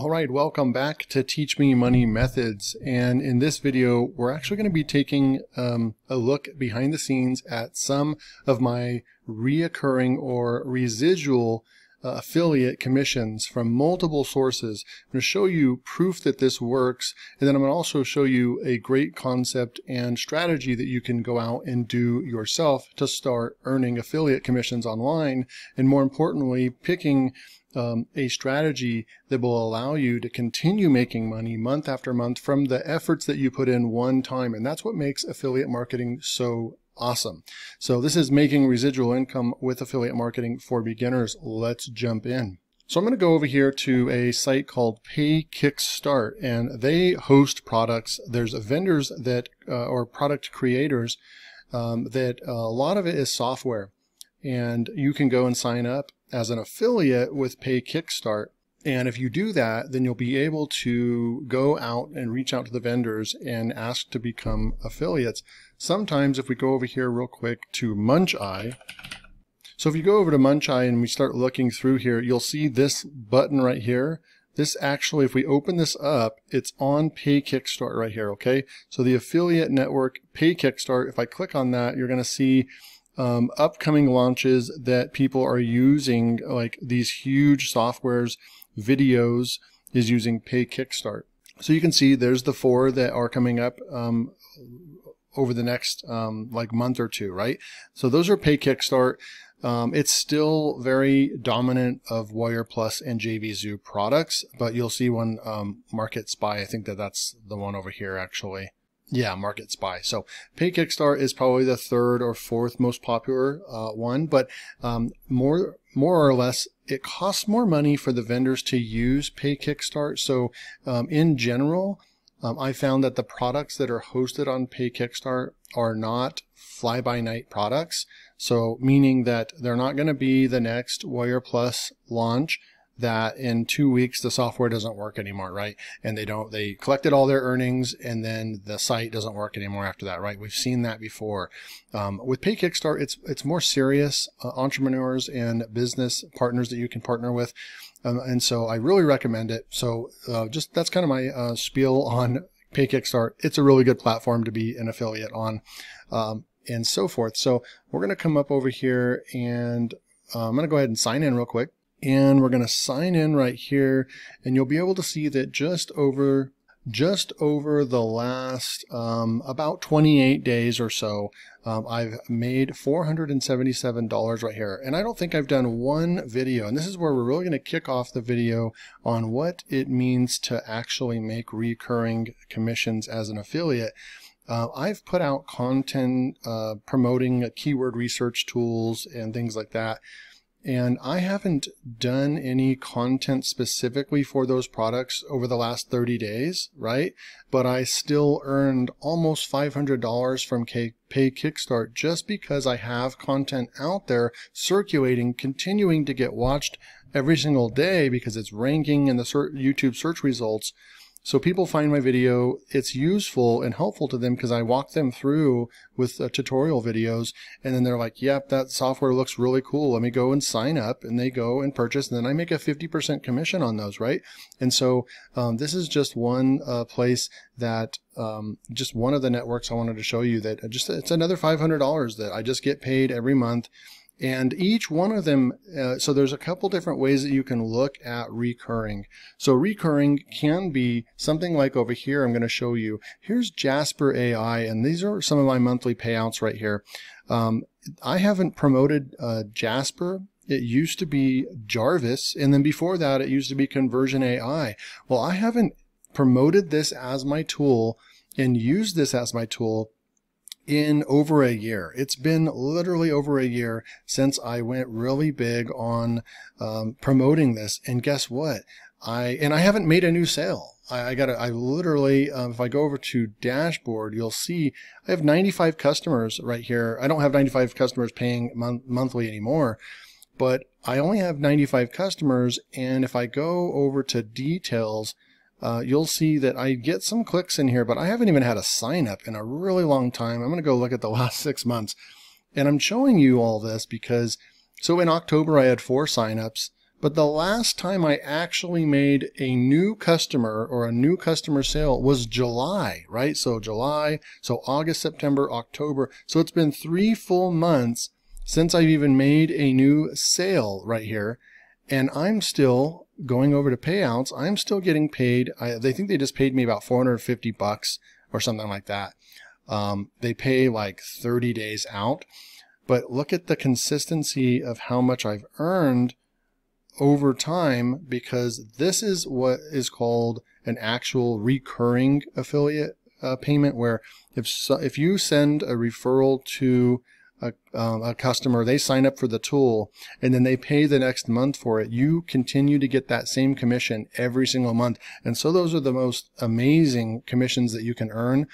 All right, welcome back to Teach Me Money Methods. And in this video, we're actually going to be taking a look behind the scenes at some of my reoccurring or residual affiliate commissions from multiple sources. I'm going to show you proof that this works, and then I'm going to also show you a great concept and strategy that you can go out and do yourself to start earning affiliate commissions online, and more importantly, picking a strategy that will allow you to continue making money month after month from the efforts that you put in one time. And that's what makes affiliate marketing so awesome. So this is making residual income with affiliate marketing for beginners. Let's jump in. So I'm going to go over here to a site called Pay Kickstart, and they host products. There's vendors that or product creators that a lot of it is software, and you can go and sign up as an affiliate with Pay Kickstart. And if you do that, then you'll be able to go out and reach out to the vendors and ask to become affiliates. Sometimes if we go over here real quick to Muncheye, so if you go over to Muncheye and we start looking through here, you'll see this button right here. This actually, if we open this up, it's on Pay Kickstart right here, okay? So the affiliate network, Pay Kickstart, if I click on that, you're gonna see upcoming launches that people are using, like these huge softwares, videos is using Pay Kickstart. So you can see there's the 4 that are coming up over the next like month or two, right? So those are Pay Kickstart. It's still very dominant of Warrior Plus and JVZoo products, but you'll see one Market Spy. I think that's the one over here actually. Yeah, Market Spy. So Pay Kickstart is probably the 3rd or 4th most popular one, but more or less, it costs more money for the vendors to use Pay Kickstart. So in general, I found that the products that are hosted on Pay Kickstart are not fly-by-night products. So meaning that they're not going to be the next Warrior Plus launch that in 2 weeks the software doesn't work anymore, right? And they collected all their earnings and then the site doesn't work anymore after that, right? We've seen that before. With Pay Kickstart, it's more serious entrepreneurs and business partners that you can partner with. And so I really recommend it. So just that's kind of my spiel on Pay Kickstart. It's a really good platform to be an affiliate on, and so forth. So we're going to come up over here and I'm going to go ahead and sign in real quick. And we're going to sign in right here, and you'll be able to see that just over the last about 28 days or so, I've made $477 right here. And I don't think I've done one video, and this is where we're really going to kick off the video on what it means to actually make recurring commissions as an affiliate. I've put out content promoting keyword research tools and things like that. And I haven't done any content specifically for those products over the last 30 days, right? But I still earned almost $500 from Pay Kickstart just because I have content out there circulating, continuing to get watched every single day because it's ranking in the YouTube search results. So people find my video, it's useful and helpful to them because I walk them through with tutorial videos, and then they're like, yep, that software looks really cool. Let me go and sign up, and they go and purchase, and then I make a 50% commission on those, right? And so this is just one place that, just one of the networks I wanted to show you that it's another $500 that I just get paid every month. And each one of them, so there's a couple different ways that you can look at recurring. So recurring can be something like over here, I'm going to show you. Here's Jasper AI, and these are some of my monthly payouts right here. I haven't promoted Jasper. It used to be Jarvis, and then before that, it used to be Conversion AI. Well, I haven't promoted this as my tool and used this as my tool in over a year. It's been literally over a year since I went really big on promoting this. And guess what? I haven't made a new sale. I literally, if I go over to dashboard, you'll see I have 95 customers right here. I don't have 95 customers paying monthly anymore, but I only have 95 customers. And if I go over to details, you'll see that I get some clicks in here, but I haven't even had a sign up in a really long time. I'm going to go look at the last 6 months, and I'm showing you all this because, so in October I had 4 signups, But the last time I actually made a new customer or a new customer sale was July, right? So July, so August, September, October. So it's been 3 full months since I've even made a new sale right here. And I'm still going over to payouts. I'm still getting paid. They think they just paid me about $450 or something like that. They pay like 30 days out. But look at the consistency of how much I've earned over time, because this is what is called an actual recurring affiliate payment, where if you send a referral to a customer, they sign up for the tool and then they pay the next month for it, you continue to get that same commission every single month. And so those are the most amazing commissions that you can earn,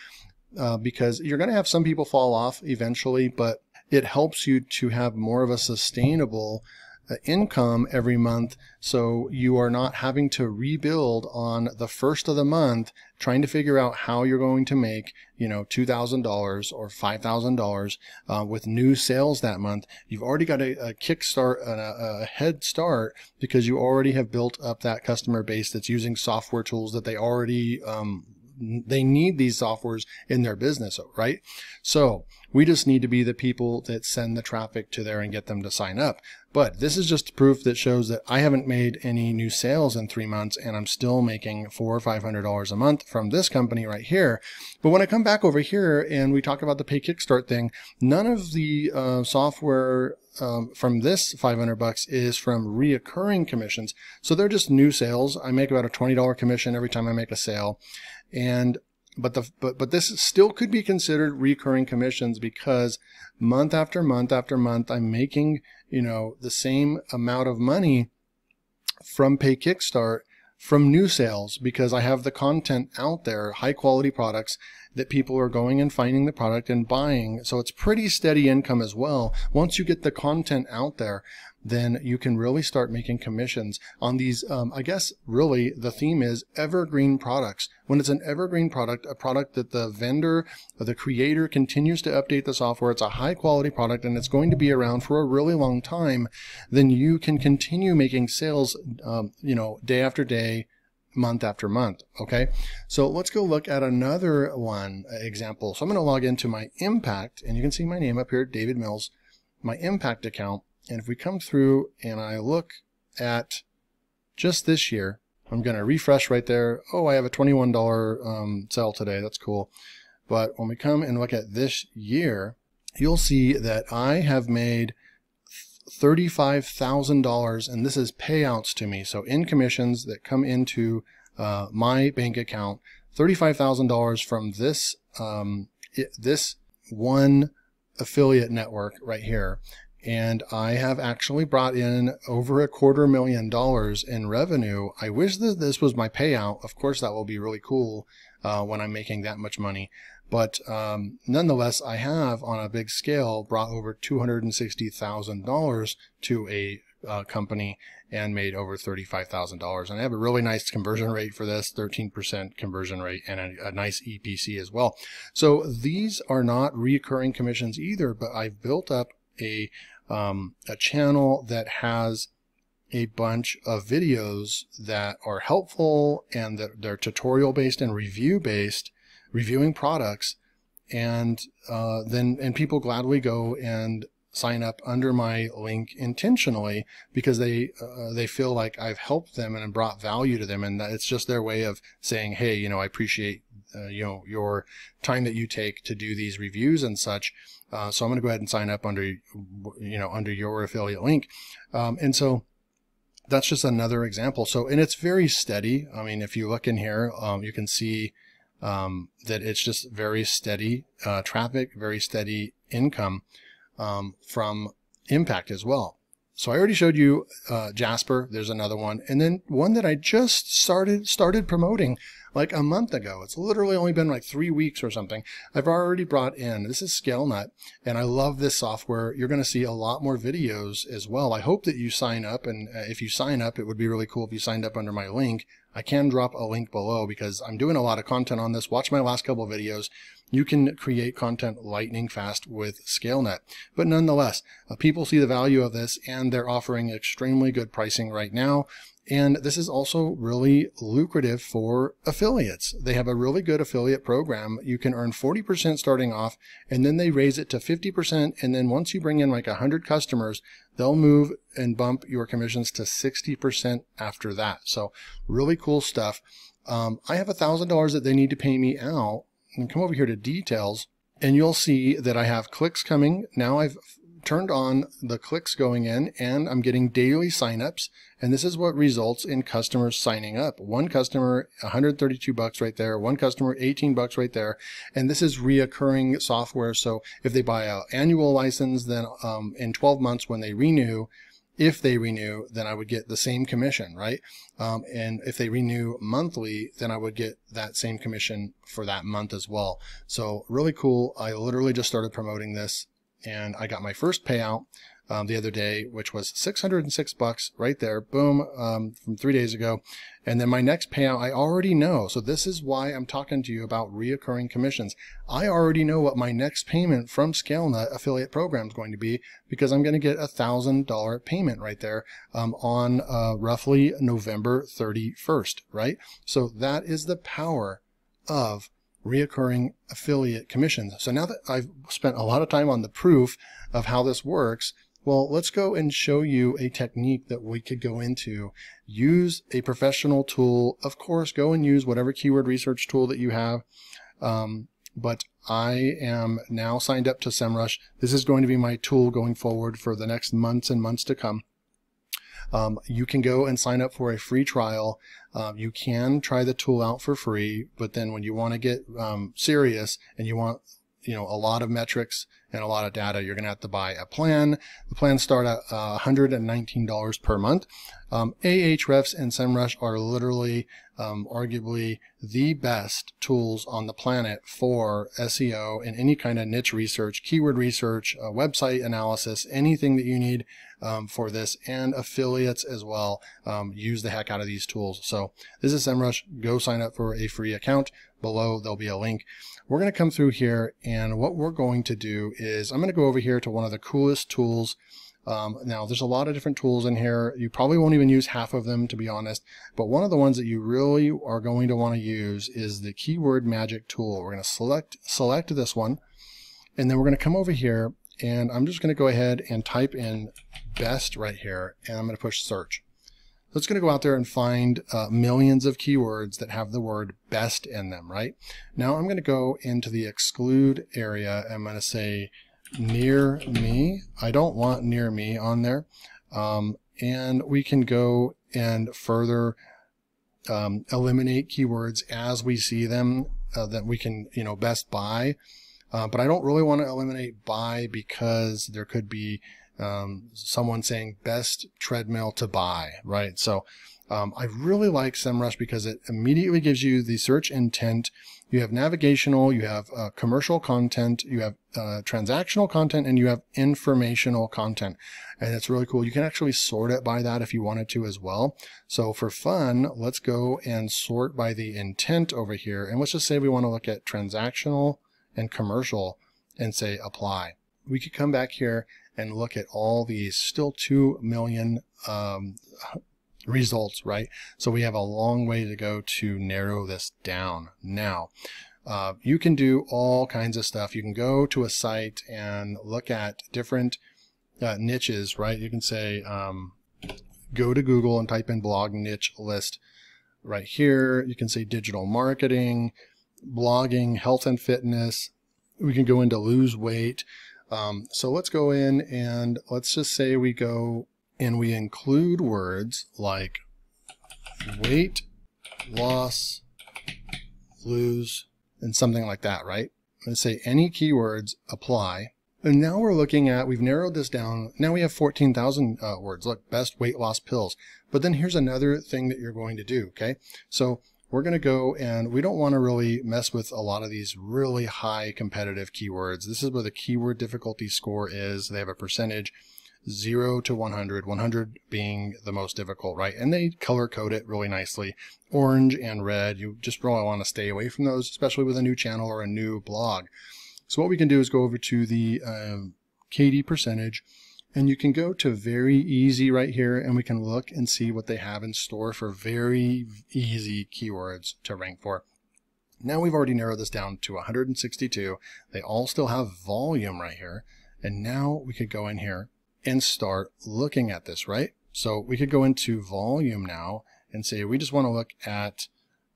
because you're going to have some people fall off eventually, but it helps you to have more of a sustainable income every month, so you are not having to rebuild on the first of the month trying to figure out how you're going to make, $2,000 or $5,000 with new sales that month. You've already got a kickstart, a head start, because you already have built up that customer base that's using software tools that they already they need these softwares in their business, right? So we just need to be the people that send the traffic to there and get them to sign up. But this is just proof that shows that I haven't made any new sales in 3 months, and I'm still making $400 or $500 a month from this company right here. But when I come back over here and we talk about the pay kickstart thing, none of the software from this $500 is from reoccurring commissions. So they're just new sales. I make about a $20 commission every time I make a sale. But this still could be considered recurring commissions, because month after month after month, I'm making, the same amount of money from Pay Kickstart from new sales, because I have the content out there, high quality products that people are going and finding the product and buying. So it's pretty steady income as well. Once you get the content out there, then you can really start making commissions on these. I guess really the theme is evergreen products. When it's an evergreen product, a product that the vendor or the creator continues to update the software, it's a high quality product and it's going to be around for a really long time, then you can continue making sales, day after day, month after month. Okay, so let's go look at another example. So I'm going to log into my Impact, and you can see my name up here, David Mills, my Impact account. And if we come through and I look at just this year, I'm going to refresh right there. Oh, I have a $21 sale today. That's cool. But when we come and look at this year, you'll see that I have made $35,000, and this is payouts to me. So in commissions that come into my bank account, $35,000 from this one affiliate network right here. And I have actually brought in over $250,000 in revenue. I wish that this was my payout. Of course, that will be really cool when I'm making that much money. But nonetheless, I have, on a big scale, brought over $260,000 to a company and made over $35,000. And I have a really nice conversion rate for this, 13% conversion rate, and a nice EPC as well. So these are not recurring commissions either, but I've built up a channel that has a bunch of videos that are helpful and that they're tutorial based and review based, reviewing products, and people gladly go and sign up under my link intentionally, because they feel like I've helped them and brought value to them, and it's just their way of saying, hey, I appreciate your time that you take to do these reviews and such. So I'm going to go ahead and sign up under your affiliate link. And so that's just another example. So, and it's very steady. I mean, if you look in here, you can see that it's just very steady traffic, very steady income from Impact as well. So I already showed you Jasper. There's another one. And then one that I just started promoting like a month ago. It's literally only been like 3 weeks or something. I've already brought in, this is ScaleNut, and I love this software. You're going to see a lot more videos as well. I hope that you sign up, and if you sign up, it would be really cool if you signed up under my link. I can drop a link below because I'm doing a lot of content on this. Watch my last couple of videos. You can create content lightning fast with ScaleNut. But nonetheless, people see the value of this, and they're offering extremely good pricing right now. And this is also really lucrative for affiliates. They have a really good affiliate program. You can earn 40% starting off, and then they raise it to 50%. And then once you bring in like 100 customers, they'll move and bump your commissions to 60% after that. So really cool stuff. I have $1,000 that they need to pay me out. And come over here to details, and you'll see that I have clicks coming. Now I've turned on the clicks going in, and I'm getting daily signups, and this is what results in customers signing up. One customer, $132 right there. One customer, $18 right there. And this is reoccurring software. So if they buy an annual license, then in 12 months when they renew, if they renew, then I would get the same commission, right? And if they renew monthly, then I would get that same commission for that month as well. So really cool. I literally just started promoting this, and I got my first payout the other day, which was $606 right there. Boom, from 3 days ago. And then my next payout, I already know. So this is why I'm talking to you about reoccurring commissions. I already know what my next payment from ScaleNut affiliate program is going to be, because I'm going to get $1,000 payment right there on roughly November 31st, right? So that is the power of reoccurring affiliate commissions. So now that I've spent a lot of time on the proof of how this works, well, let's go and show you a technique that we could go into. Use a professional tool. Of course, go and use whatever keyword research tool that you have. But I am now signed up to SEMrush. This is going to be my tool going forward for the next months and months to come. You can go and sign up for a free trial. You can try the tool out for free, but then when you want to get serious and you want a lot of metrics and a lot of data, you're going to have to buy a plan. The plans start at $119 per month. Ahrefs and SEMrush are literally arguably the best tools on the planet for SEO and any kind of niche research, keyword research, website analysis, anything that you need for this, and affiliates as well. Use the heck out of these tools. So this is SEMrush. Go sign up for a free account. Below there'll be a link. We're going to come through here, and what we're going to do is I'm going to go over here to one of the coolest tools. Now there's a lot of different tools in here. You probably won't even use half of them, to be honest, but one of the ones that you really are going to want to use is the Keyword Magic tool. We're going to select this one, and then we're going to come over here, and I'm just going to go ahead and type in best right here, and I'm going to push search. So it's going to go out there and find millions of keywords that have the word best in them, right? Now I'm going to go into the exclude area. I'm going to say near me. I don't want near me on there. And we can go and further eliminate keywords as we see them that we can, best buy. But I don't really want to eliminate buy, because there could be someone saying best treadmill to buy, right? So I really like SEMrush because it immediately gives you the search intent. You have navigational, you have commercial content, you have transactional content, and you have informational content. And it's really cool. You can actually sort it by that if you wanted to as well. So for fun, let's go and sort by the intent over here. And let's just say we want to look at transactional and commercial and say apply. We could come back here and look at all these, still 2 million results, right? So we have a long way to go to narrow this down. Now, you can do all kinds of stuff. You can go to a site and look at different niches, right? You can say, go to Google and type in blog niche list right here. You can say digital marketing, blogging, health and fitness. We can go into lose weight. So let's go in and let's just say we go and we include words like weight loss, lose, and something like that, right? Let's say any keywords apply. And now we're looking at, we've narrowed this down. Now we have 14,000 words. Look, best weight loss pills. But then here's another thing that you're going to do, okay? So we're going to go, and we don't want to really mess with a lot of these really high competitive keywords. This is where the keyword difficulty score is. They have a percentage 0 to 100, 100 being the most difficult, right? And they color code it really nicely. Orange and red, you just really want to stay away from those, especially with a new channel or a new blog. So what we can do is go over to the KD percentage, and you can go to very easy right here, and we can look and see what they have in store for very easy keywords to rank for. Now we've already narrowed this down to 162. They all still have volume right here. And now we could go in here and start looking at this, right? So we could go into volume now and say we just want to look at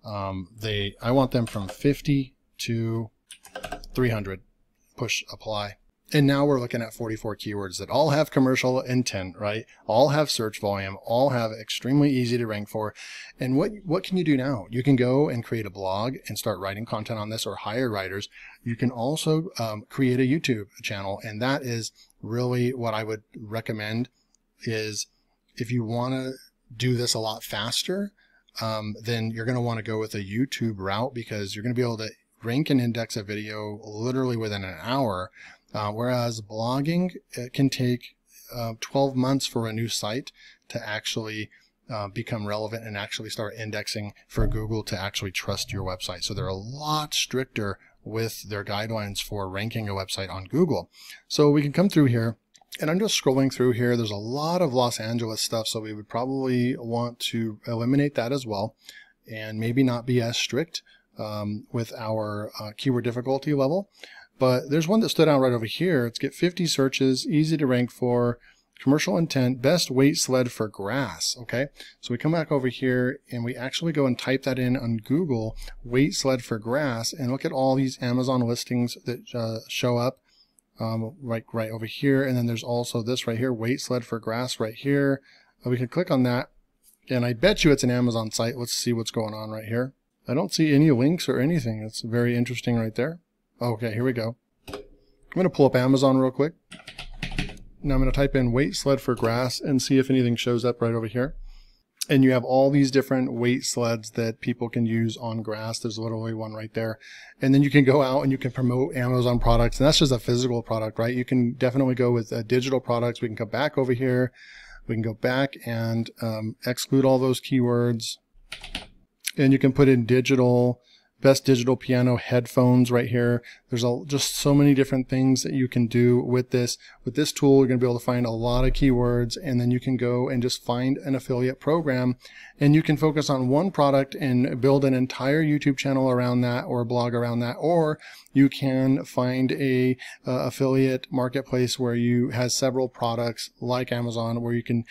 I want them from 50 to 300. Push apply. And now we're looking at 44 keywords that all have commercial intent, right? All have search volume, all have extremely easy to rank for. And what can you do now? You can go and create a blog and start writing content on this, or hire writers. You can also create a YouTube channel. And that is really what I would recommend, is if you want to do this a lot faster, then you're going to want to go with a YouTube route, because you're going to be able to rank and index a video literally within an hour. Whereas blogging, it can take 12 months for a new site to actually become relevant and actually start indexing for Google to actually trust your website. So they're a lot stricter with their guidelines for ranking a website on Google. So we can come through here, and I'm just scrolling through here. There's a lot of Los Angeles stuff, so we would probably want to eliminate that as well, and maybe not be as strict with our keyword difficulty level. But there's one that stood out right over here. It's get 50 searches, easy to rank for, commercial intent, best weight sled for grass. Okay, so we come back over here and we actually go and type that in on Google, weight sled for grass, and look at all these Amazon listings that show up right over here. And then there's also this right here, weight sled for grass right here. We can click on that, and I bet you it's an Amazon site. Let's see what's going on right here. I don't see any links or anything. It's very interesting right there. Okay, here we go. I'm going to pull up Amazon real quick. Now I'm going to type in weight sled for grass and see if anything shows up right over here. And you have all these different weight sleds that people can use on grass. There's literally one right there. And then you can go out and you can promote Amazon products. And that's just a physical product, right? You can definitely go with digital products. We can come back over here. We can go back and exclude all those keywords. And you can put in digital, best digital piano headphones right here. There's just so many different things that you can do with this. With this tool, you're going to be able to find a lot of keywords, and then you can go and just find an affiliate program, and you can focus on one product and build an entire YouTube channel around that, or a blog around that, or you can find a affiliate marketplace where you has several products like Amazon, where you can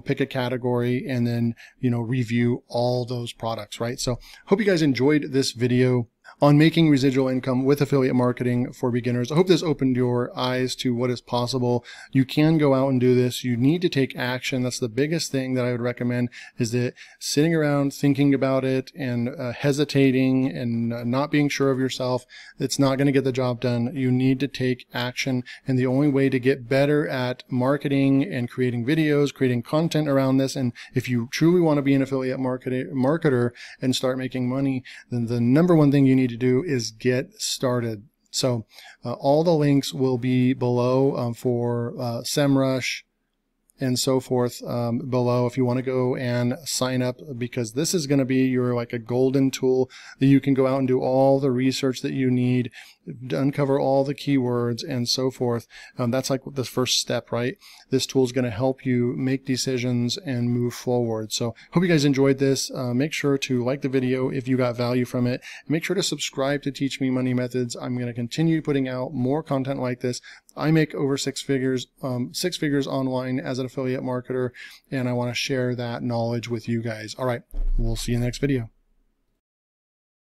pick a category and then review all those products, right? So hope you guys enjoyed this video on making residual income with affiliate marketing for beginners. I hope this opened your eyes to what is possible. You can go out and do this. You need to take action. That's the biggest thing that I would recommend, is that sitting around thinking about it and hesitating and not being sure of yourself, it's not going to get the job done. You need to take action. And the only way to get better at marketing and creating videos, creating content around this, and if you truly want to be an affiliate marketer and start making money, then the number one thing you need to do is get started. So all the links will be below for SEMrush and so forth below if you want to go and sign up, because this is going to be your like a golden tool that you can go out and do all the research that you need to uncover all the keywords and so forth. That's like the first step, right? This tool is going to help you make decisions and move forward. So hope you guys enjoyed this. Make sure to like the video if you got value from it. Make sure to subscribe to Teach Me Money Methods. I'm going to continue putting out more content like this. I make over six figures online as an affiliate marketer, and I want to share that knowledge with you guys. All right, we'll see you in the next video.